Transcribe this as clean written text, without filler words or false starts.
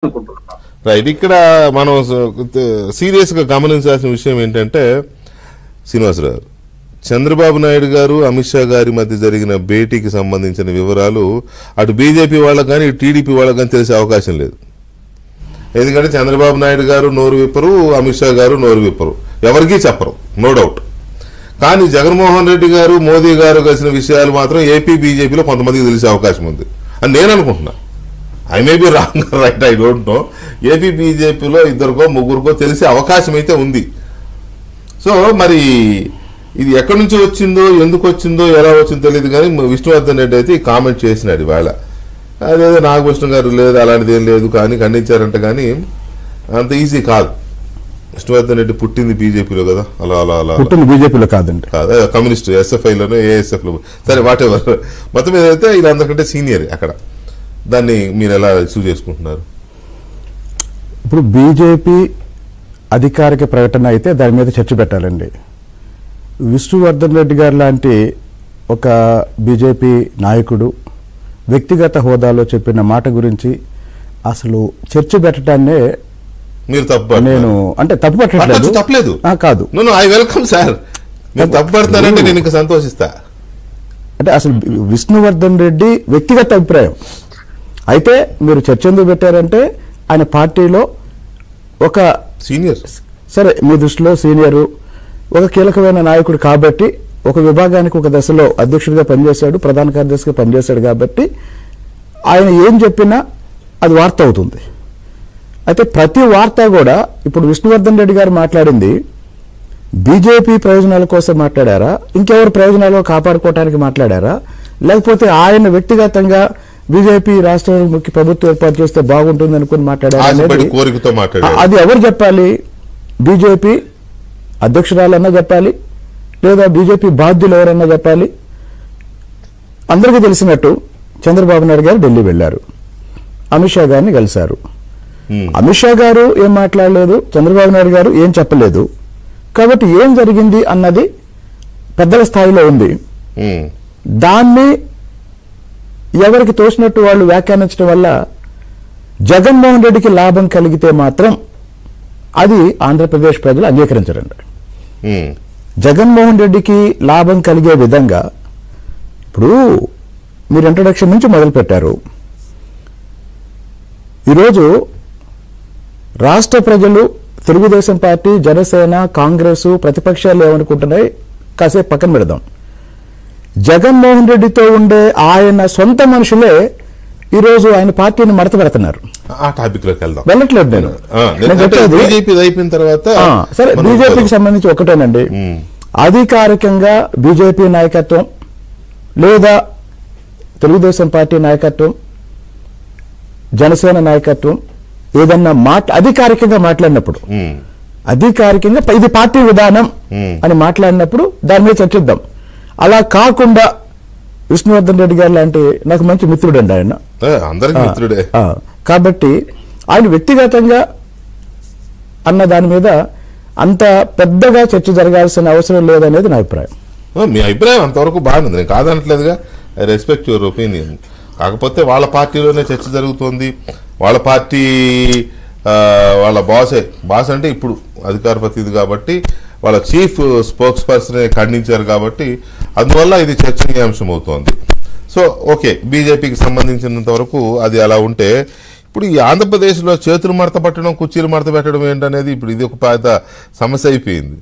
అనుకుంటున్నాను. రైట్. ఇక్కడ మనం సీరియస్ గా గమనించాల్సిన విషయం ఏంటంటే శ్రీనివాసరావు, చంద్రబాబు నాయుడు గారు అమిత్ షా గారి మధ్య జరిగిన భేటీకి సంబంధించిన వివరాలు అటు బీజేపీ వాళ్ళకు కానీ ఇటు టీడీపీ వాళ్ళకు కానీ తెలిసే అవకాశం లేదు. ఎందుకంటే చంద్రబాబు నాయుడు గారు నోరు విప్పరు, అమిత్ షా గారు నోరు విప్పరు, ఎవరికీ చెప్పరు, నో డౌట్. కానీ జగన్మోహన్ రెడ్డి గారు మోదీ గారు కలిసిన విషయాలు మాత్రం ఏపీ బీజేపీలో కొంతమందికి తెలిసే అవకాశం ఉంది అని నేను అనుకుంటున్నా. I may be wrong, right, I don't know. AP బీజేపీలో ఇద్దరికో ముగ్గురికో తెలిసే అవకాశం అయితే ఉంది. సో మరి ఇది ఎక్కడి నుంచి వచ్చిందో, ఎందుకు వచ్చిందో, ఎలా వచ్చిందో తెలియదు. కానీ విష్ణువర్ధన్ రెడ్డి అయితే ఈ కామెంట్ చేసినాడు ఇవాళ. అదేదో నాగభూషణ గారు లేదు, అలాంటిది ఏం లేదు కానీ ఖండించారంట. కానీ అంత ఈజీ కాదు. విష్ణువర్ధన్ రెడ్డి పుట్టింది బీజేపీలో కదా, అలా అలా అలా పుట్టింది బీజేపీలో కాదండి, కాదు కమ్యూనిస్ట్ ఎస్ఎఫ్ఐలోనో ఏఎస్ఎఫ్లో, సరే వాట్ ఎవర్. మొత్తం మీద అయితే వీళ్ళందరికంటే సీనియర్ అక్కడ. దాన్ని మీరు ఎలా రిసీవ్ చేసుకుంటున్నారు? ఇప్పుడు బీజేపీ అధికారిక ప్రకటన అయితే దాని మీద చర్చ పెట్టాలండి. విష్ణువర్ధన్ రెడ్డి గారు లాంటి ఒక బీజేపీ నాయకుడు వ్యక్తిగత హోదాలో చెప్పిన మాట గురించి అసలు చర్చ పెట్టడాన్నే మీరు తప్పు, నేను అంటే తప్పు పట్టలేదు, తప్పలేదు కాదు, ఐ వెల్కమ్ సార్. మీరు తప్పు పడతానంటే నేను ఇంకా సంతోషిస్తా. అంటే అసలు విష్ణువర్ధన్ రెడ్డి వ్యక్తిగత అభిప్రాయం అయితే మీరు చర్చ ఎందుకు పెట్టారంటే ఆయన పార్టీలో ఒక సీనియర్, సరే మీ దృష్టిలో సీనియరు, ఒక కీలకమైన నాయకుడు కాబట్టి, ఒక విభాగానికి ఒక దశలో అధ్యక్షుడిగా పనిచేశాడు, ప్రధాన కార్యదర్శిగా పనిచేశాడు కాబట్టి ఆయన ఏం చెప్పినా అది వార్త అవుతుంది. అయితే ప్రతి వార్త కూడా ఇప్పుడు విష్ణువర్ధన్ రెడ్డి గారు మాట్లాడింది బీజేపీ ప్రయోజనాల కోసం మాట్లాడారా, ఇంకెవరి ప్రయోజనాలు కాపాడుకోవడానికి మాట్లాడారా, లేకపోతే ఆయన వ్యక్తిగతంగా బీజేపీ రాష్ట్రానికి ముఖ్య ప్రభుత్వం ఏర్పాటు చేస్తే బాగుంటుంది అనుకుని మాట్లాడారా, అది ఎవరు చెప్పాలి? బీజేపీ అధ్యక్షురాలన్నా చెప్పాలి, లేదా బీజేపీ బాధ్యులు ఎవరన్నా చెప్పాలి. అందరికీ తెలిసినట్టు చంద్రబాబు నాయుడు గారు ఢిల్లీ వెళ్లారు, అమిత్ షా గారిని కలిశారు. అమిత్ షా గారు ఏం మాట్లాడలేదు, చంద్రబాబు నాయుడు గారు ఏం చెప్పలేదు. కాబట్టి ఏం జరిగింది అన్నది పెద్దల స్థాయిలో ఉంది. దాన్ని ఎవరికి తోచినట్టు వాళ్ళు వ్యాఖ్యానించడం వల్ల జగన్మోహన్ రెడ్డికి లాభం కలిగితే మాత్రం అది ఆంధ్రప్రదేశ్ ప్రజలు అంగీకరించరండి. జగన్మోహన్ రెడ్డికి లాభం కలిగే విధంగా ఇప్పుడు మీరు ఇంట్రడక్షన్ నుంచి మొదలు పెట్టారు. ఈరోజు రాష్ట్ర ప్రజలు తెలుగుదేశం పార్టీ, జనసేన, కాంగ్రెస్ ప్రతిపక్షాలు ఏమనుకుంటున్నాయి కాసేపు పక్కన పెడదాం. జగన్మోహన్ రెడ్డితో ఉండే ఆయన సొంత మనుషులే ఈరోజు ఆయన పార్టీని మడత పెడుతున్నారు. వెళ్ళట్లేదు నేను అయిపోయిన తర్వాత. సరే, బీజేపీకి సంబంధించి ఒకటేనండి, అధికారికంగా బీజేపీ నాయకత్వం లేదా తెలుగుదేశం పార్టీ నాయకత్వం, జనసేన నాయకత్వం ఏదన్నా అధికారికంగా మాట్లాడినప్పుడు, అధికారికంగా ఇది పార్టీ విధానం అని మాట్లాడినప్పుడు దాని మీద చర్చిద్దాం. అలా కాకుండా విష్ణువర్ధన్ రెడ్డి గారు లాంటి నాకు మంచి మిత్రుడు అండి ఆయన, అందరికీ మిత్రుడే. కాబట్టి ఆయన వ్యక్తిగతంగా అన్న దాని మీద అంత పెద్దగా చర్చ జరగాల్సిన అవసరం లేదనేది నా అభిప్రాయం. మీ అభిప్రాయం అంతవరకు బాగుంది, నేను కాదనట్లేదుగా. I respect your opinion. కాకపోతే వాళ్ళ పార్టీలోనే చర్చ జరుగుతోంది. వాళ్ళ పార్టీ వాళ్ళ బాస్ అంటే ఇప్పుడు అధికార ప్రతినిధి కాబట్టి వాళ్ళ చీఫ్ స్పోక్స్ పర్సన్ ఖండించారు కాబట్టి అందువల్ల ఇది చర్చనీయాంశం అవుతోంది. సో ఓకే, బీజేపీకి సంబంధించినంత వరకు అది అలా ఉంటే, ఇప్పుడు ఈ ఆంధ్రప్రదేశ్లో చేతులు మడత పట్టడం, కుర్చీలు మడత పెట్టడం ఏంటనేది ఇప్పుడు ఇది ఒక పెద్ద సమస్య అయిపోయింది.